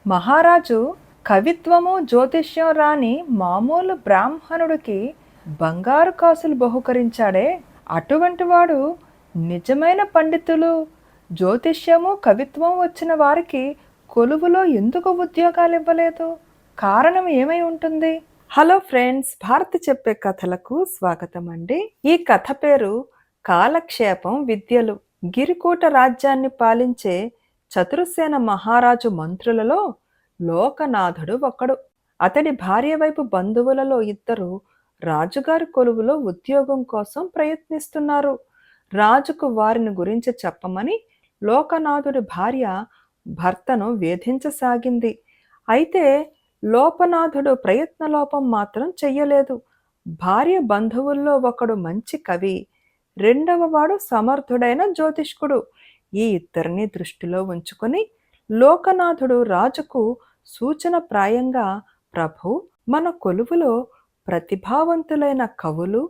మహారాజు కవిత్వము జ్యోతిష్యం రాని మామూలు బ్రాహ్మణుడికి బంగారు కాసులు బహుకరించాడే, అటువంటి వాడు నిజమైన పండితులు జ్యోతిష్యము కవిత్వం వచ్చిన వారికి కొలువులో ఎందుకు ఉద్యోగాలు ఇవ్వలేదు? కారణం ఏమై ఉంటుంది? హలో ఫ్రెండ్స్, భారతి చెప్పే కథలకు స్వాగతం అండి. ఈ కథ పేరు కాలక్షేపం విద్యలు. గిరికూట రాజ్యాన్ని పాలించే చతురసేన మహారాజు మంత్రులలో లోకనాథుడు ఒకడు. అతడి భార్య వైపు బంధువులలో ఇద్దరు రాజుగారి కొలువులో ఉద్యోగం కోసం ప్రయత్నిస్తున్నారు. రాజుకు వారిని గురించి చెప్పమని లోకనాథుడి భార్య భర్తను వేధించసాగింది. అయితే లోపనాథుడు ప్రయత్నలోపం మాత్రం చెయ్యలేదు. భార్య బంధువుల్లో ఒకడు మంచి కవి, రెండవ వాడు సమర్థుడైన జ్యోతిష్కుడు. ఈ ఇద్దరిని దృష్టిలో ఉంచుకొని లోకనాథుడు రాజుకు సూచన ప్రాయంగా, ప్రభు, మన కొలువులో ప్రతిభావంతులైన కవులు,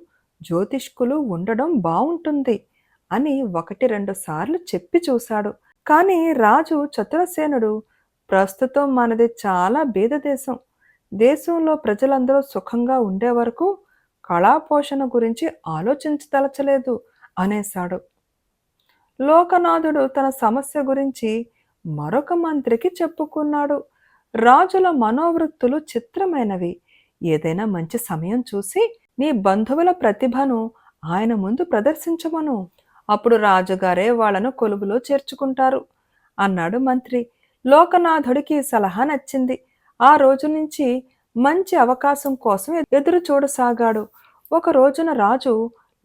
జ్యోతిష్కులు ఉండడం బావుంటుంది అని 1-2 సార్లు చెప్పి చూశాడు. కానీ రాజు చతురసేనుడు, ప్రస్తుతం మనది చాలా బీద దేశం, దేశంలో ప్రజలందరూ సుఖంగా ఉండే వరకు కళాపోషణ గురించి ఆలోచించదలచలేదు అనేశాడు. లోకనాథుడు తన సమస్య గురించి మరొక మంత్రికి చెప్పుకున్నాడు. రాజుల మనోవృత్తులు చిత్రమైనవి. ఏదైనా మంచి సమయం చూసి నీ బంధువుల ప్రతిభను ఆయన ముందు ప్రదర్శించమను, అప్పుడు రాజుగారే వాళ్లను కొలువులో చేర్చుకుంటారు అన్నాడు మంత్రి. లోకనాథుడికి సలహా నచ్చింది. ఆ రోజు నుంచి మంచి అవకాశం కోసం ఎదురు చూడసాగాడు. ఒక రోజున రాజు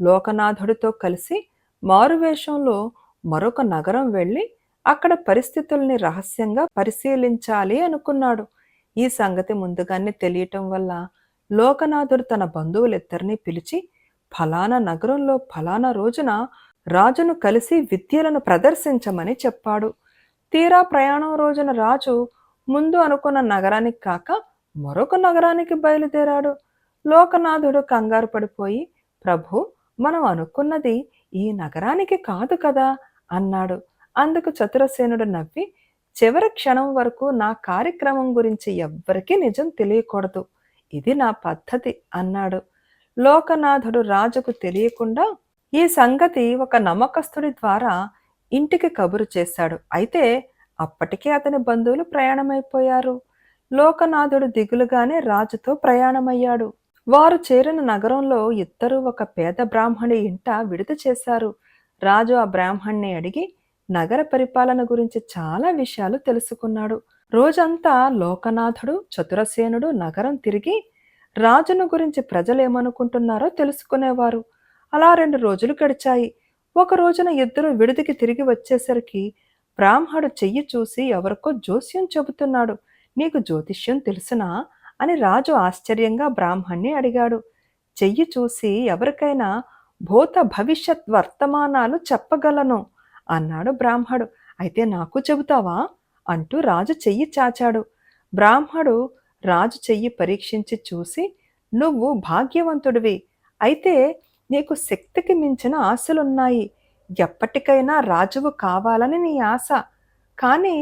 లోకనాథుడితో కలిసి మారువేషంలో మరొక నగరం వెళ్ళి అక్కడ పరిస్థితుల్ని రహస్యంగా పరిశీలించాలి అనుకున్నాడు. ఈ సంగతి ముందుగానే తెలియటం వల్ల లోకనాథుడు తన బంధువులిద్దరినీ పిలిచి ఫలానా నగరంలో ఫలానా రోజున రాజును కలిసి విద్యలను ప్రదర్శించమని చెప్పాడు. తీరా ప్రయాణం రోజున రాజు ముందు అనుకున్న నగరానికి కాక మరొక నగరానికి బయలుదేరాడు. లోకనాథుడు కంగారు పడిపోయి, ప్రభు, మనం అనుకున్నది ఈ నగరానికి కాదు కదా అన్నాడు. అందుకు చతురసేనుడు నవ్వి, చివరి క్షణం వరకు నా కార్యక్రమం గురించి ఎవ్వరికీ నిజం తెలియకూడదు, ఇది నా పద్ధతి అన్నాడు. లోకనాథుడు రాజుకు తెలియకుండా ఈ సంగతి ఒక నమ్మకస్తుడి ద్వారా ఇంటికి కబురు చేశాడు. అయితే అప్పటికే అతని బంధువులు ప్రయాణమైపోయారు. లోకనాథుడు దిగులుగానే రాజుతో ప్రయాణమయ్యాడు. వారు చేరిన నగరంలో ఇద్దరు ఒక పేద బ్రాహ్మణి ఇంట విడిది చేశారు. రాజు ఆ బ్రాహ్మణ్ణి అడిగి నగర పరిపాలన గురించి చాలా విషయాలు తెలుసుకున్నాడు. రోజంతా లోకనాథుడు, చతురసేనుడు నగరం తిరిగి రాజును గురించి ప్రజలేమనుకుంటున్నారో తెలుసుకునేవారు. అలా 2 రోజులు గడిచాయి. ఒక రోజున ఇద్దరు విడిదికి తిరిగి వచ్చేసరికి బ్రాహ్మడు చెయ్యి చూసి ఎవరికో జోస్యం చెబుతున్నాడు. నీకు జ్యోతిష్యం తెలుసునా అని రాజు ఆశ్చర్యంగా బ్రాహ్మణ్ణి అడిగాడు. చెయ్యి చూసి ఎవరికైనా భూత భవిష్యత్ వర్తమానాలు చెప్పగలను అన్నాడు బ్రాహ్మడు. అయితే నాకు చెబుతావా అంటూ రాజు చెయ్యి చాచాడు. బ్రాహ్మడు రాజు చెయ్యి పరీక్షించి చూసి, నువ్వు భాగ్యవంతుడివి, అయితే నీకు శక్తికి మించిన ఆశలున్నాయి. ఎప్పటికైనా రాజువు కావాలని నీ ఆశ, కానీ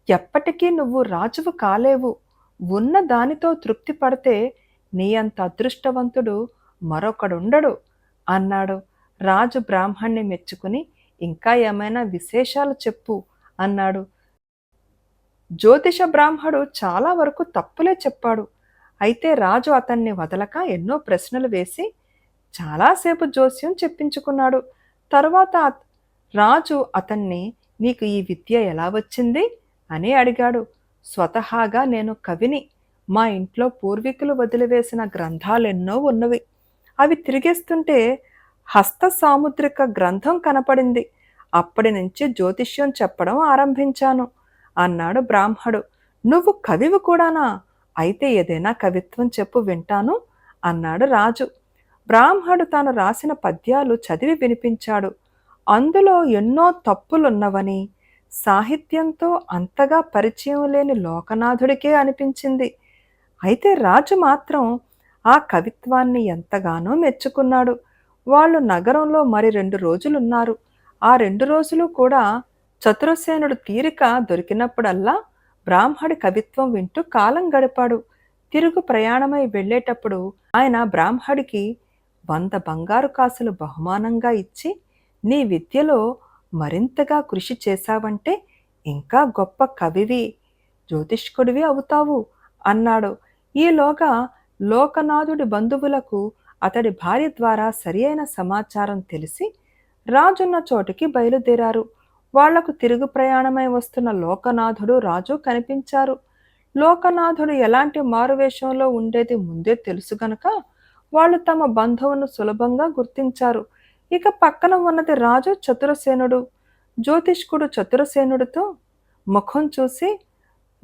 ఎప్పటికీ నువ్వు రాజువు కాలేవు. ఉన్న దానితో తృప్తి పడితే నీ అంత అదృష్టవంతుడు మరొకడుండడు అన్నాడు. రాజు బ్రాహ్మణ్ణి మెచ్చుకుని, ఇంకా ఏమైనా విశేషాలు చెప్పు అన్నాడు. జ్యోతిష బ్రాహ్మడు చాలా వరకు తప్పులే చెప్పాడు. అయితే రాజు అతన్ని వదలక ఎన్నో ప్రశ్నలు వేసి చాలాసేపు జోస్యం చెప్పించుకున్నాడు. తరువాత రాజు అతన్ని, నీకు ఈ విద్య ఎలా వచ్చింది అని అడిగాడు. స్వతహాగా నేను కవిని. మా ఇంట్లో పూర్వీకులు వదిలివేసిన గ్రంథాలెన్నో ఉన్నవి. అవి తిరిగేస్తుంటే హస్త సాముద్రిక గ్రంథం కనపడింది. అప్పటి నుంచి జ్యోతిష్యం చెప్పడం ఆరంభించాను అన్నాడు బ్రాహ్మడు. నువ్వు కవివి కూడానా? అయితే ఏదైనా కవిత్వం చెప్పు, వింటాను అన్నాడు రాజు. బ్రాహ్మడు తాను రాసిన పద్యాలు చదివి వినిపించాడు. అందులో ఎన్నో తప్పులున్నవని సాహిత్యంతో అంతగా పరిచయం లేని లోకనాథుడికే అనిపించింది. అయితే రాజు మాత్రం ఆ కవిత్వాన్ని ఎంతగానో మెచ్చుకున్నాడు. వాళ్ళు నగరంలో మరి 2 రోజులున్నారు. ఆ 2 రోజులు కూడా చతురసేనుడు తీరిక దొరికినప్పుడల్లా బ్రాహ్మడి కవిత్వం వింటూ కాలం గడిపాడు. తిరుగు ప్రయాణమై వెళ్ళేటప్పుడు ఆయన బ్రాహ్మడికి 100 బంగారు కాసులు బహుమానంగా ఇచ్చి, నీ విద్యలో మరింతగా కృషి చేశావంటే ఇంకా గొప్ప కవివి, జ్యోతిష్కుడివి అవుతావు అన్నాడు. ఈలోగా లోకనాథుడి బంధువులకు అతడి భార్య ద్వారా సరి అయిన సమాచారం తెలిసి రాజున్న చోటికి బయలుదేరారు. వాళ్లకు తిరుగు ప్రయాణమై వస్తున్న లోకనాథుడు రాజు కనిపించారు. లోకనాథుడు ఎలాంటి మారువేషంలో ఉండేది ముందే తెలుసు గనుక వాళ్ళు తమ బంధువును సులభంగా గుర్తించారు. ఇక పక్కన ఉన్నది రాజు చతురసేనుడు. జ్యోతిష్కుడు చతురసేనుడితో ముఖం చూసి,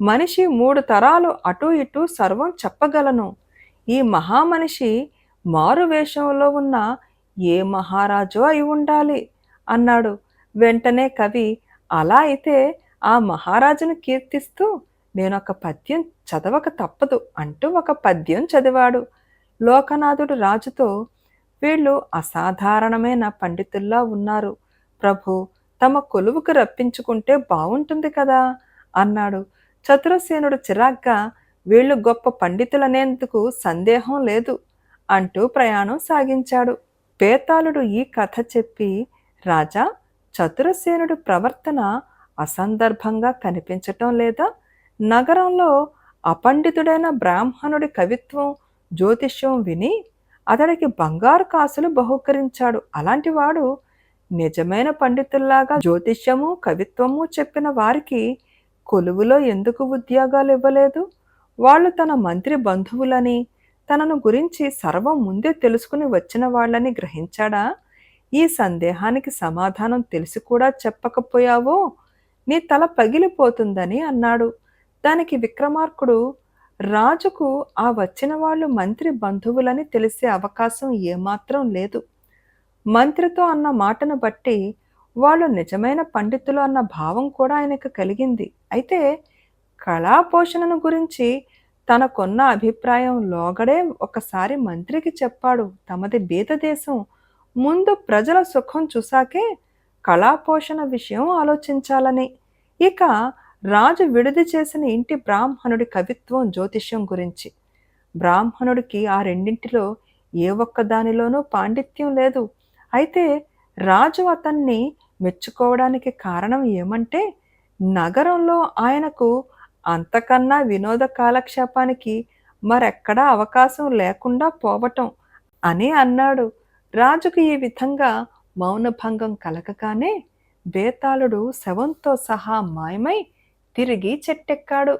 మనిషి 3 తరాలు అటూ ఇటూ సర్వం చెప్పగలను. ఈ మహామనిషి మారు వేషంలో ఉన్న ఏ మహారాజో అయి ఉండాలి అన్నాడు. వెంటనే కవి, అలా అయితే ఆ మహారాజును కీర్తిస్తూ నేనొక పద్యం చదవక తప్పదు అంటూ ఒక పద్యం చదివాడు. లోకనాథుడు రాజుతో, వీళ్ళు అసాధారణమైన పండితుల్లా ఉన్నారు ప్రభు, తమ కొలువుకు రప్పించుకుంటే బావుంటుంది కదా అన్నాడు. చతురసేనుడు చిరాగ్గా, వీళ్ళు గొప్ప పండితులనేందుకు సందేహం లేదు అంటూ ప్రయాణం సాగించాడు. బేతాళుడు ఈ కథ చెప్పి, రాజా, చతురసేనుడి ప్రవర్తన అసందర్భంగా కనిపించటం లేదా? నగరంలో అపండితుడైన బ్రాహ్మణుడి కవిత్వం, జ్యోతిష్యం విని అతడికి బంగారు కాసులు బహూకరించాడు. అలాంటివాడు నిజమైన పండితుల్లాగా జ్యోతిష్యము కవిత్వము చెప్పిన వారికి కొలువులో ఎందుకు ఉద్యోగాలు ఇవ్వలేదు? వాళ్ళు తన మంత్రి బంధువులని, తనను గురించి సర్వం ముందే తెలుసుకుని వచ్చిన వాళ్ళని గ్రహించాడా? ఈ సందేహానికి సమాధానం తెలిసి కూడా చెప్పకపోయావో నీ తల పగిలిపోతుందని అన్నాడు. దానికి విక్రమార్కుడు, రాజుకు ఆ వచ్చిన వాళ్ళు మంత్రి బంధువులని తెలిసే అవకాశం ఏమాత్రం లేదు. మంత్రితో అన్న మాటను బట్టి వాళ్ళు నిజమైన పండితులు అన్న భావం కూడా ఆయనకు కలిగింది. అయితే కళాపోషణను గురించి తనకున్న అభిప్రాయం లోగడే ఒకసారి మంత్రికి చెప్పాడు. తమది బీద దేశం, ముందు ప్రజల సుఖం చూసాకే కళాపోషణ విషయం ఆలోచించాలని. ఇక రాజు విడిది చేసిన ఇంటి బ్రాహ్మణుడి కవిత్వం, జ్యోతిష్యం గురించి. బ్రాహ్మణుడికి ఆ రెండింటిలో ఏ ఒక్కదానిలోనూ పాండిత్యం లేదు. అయితే రాజు అతన్ని మెచ్చుకోవడానికి కారణం ఏమంటే, నగరంలో ఆయనకు అంతకన్నా వినోద కాలక్షేపానికి మరెక్కడా అవకాశం లేకుండా పోవటం అని అన్నాడు. రాజుకు ఈ విధంగా మౌనభంగం కలగగానే బేతాళుడు శవంతో సహా మాయమై తిరిగి చెట్టెక్కాడు.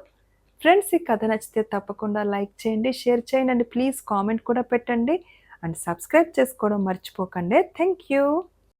ఫ్రెండ్స్, ఈ కథ నచ్చితే తప్పకుండా లైక్ చేయండి, షేర్ చేయండి అండ్ ప్లీజ్ కామెంట్ కూడా పెట్టండి అండ్ సబ్స్క్రైబ్ చేసుకోవడం మర్చిపోకండి. Thank you.